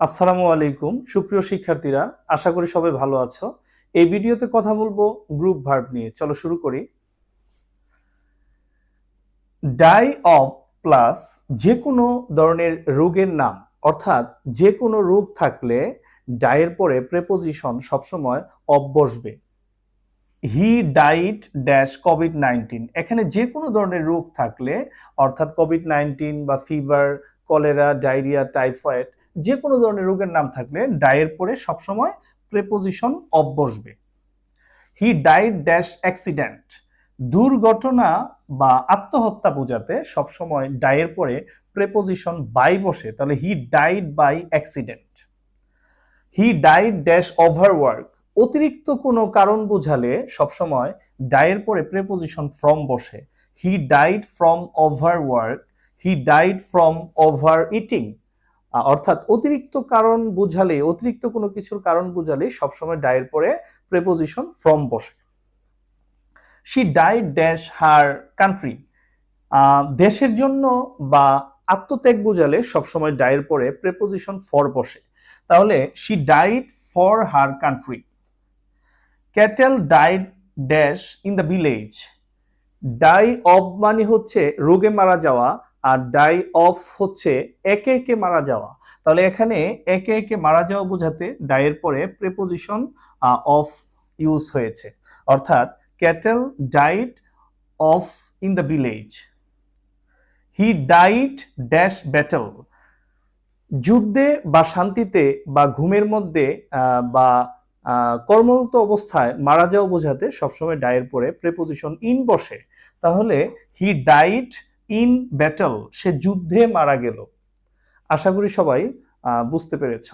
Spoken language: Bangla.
আসসালামু আলাইকুম সুপ্রিয় শিক্ষার্থীরা, আশা করি সবাই ভালো আছো। এই ভিডিওতে কথা বলবো গ্রুপ ভার্ব নিয়ে। চলো শুরু করি। ডাই অফ প্লাস যে কোনো ধরনের রোগের নাম, অর্থাৎ যে কোনো রোগ থাকলে ডাইয়ের পরে প্রেপোজিশন সবসময় অফ বসবে। হি ডাইড ড্যাশ কোভিড-19, এখানে যে কোনো ধরনের রোগ থাকলে অর্থাৎ কোভিড-19 বা ফিভার, কলেরা, ডায়রিয়া, টাইফয়েড, যে কোনো ধরনের রোগের নাম থাকলে ডাইয়ের পরে সবসময় প্রেপোজিশন অফ বসবে। হি ডাইড ড্যাশ অ্যাক্সিডেন্ট, দুর্ঘটনা বা আত্মহত্যা বোঝাতে সবসময় ডাইয়ের পরে প্রেপোজিশন বাই বসে, তাহলে he died by accident. He died dash overwork, অতিরিক্ত কোনো কারণ বোঝালে সবসময় ডাইয়ের পরে প্রেপোজিশন ফ্রম বসে। He died from overwork, he died from over eating, অর্থাৎ অতিরিক্ত কারণ বোঝালে, অতিরিক্ত কোনো কিছুর কারণ বোঝালে সবসময় ডাইয়ের পরে প্রেপোজিশন ফ্রম বসে। She died dash her country, দেশের জন্য বা আত্মত্যাগ বোঝালে সবসময় ডাইয়ের পরে প্রেপোজিশন ফর বসে, তাহলে she died for her country. Cattle died dash in the village, die of মানে হচ্ছে রোগে মারা যাওয়া, আর ডাই অফ হচ্ছে একে একে মারা যাওয়া, তাহলে এখানে একে একে মারা যাওয়া বোঝাতে ডাইয়ের পরে প্রেপোজিশন অফ ইউজ হয়েছে, অর্থাৎ cattle died of in the village. He died dash battle, যুদ্ধে বা শান্তিতে বা ঘুমের মধ্যে বা কর্মরত অবস্থায় মারা যাওয়া বোঝাতে সবসময় ডাইয়ের পরে প্রেপোজিশন ইন বসে, তাহলে হি ডাইড ইন ব্যাটল, সে যুদ্ধে মারা গেল। আশা করি সবাই বুঝতে পেরেছ।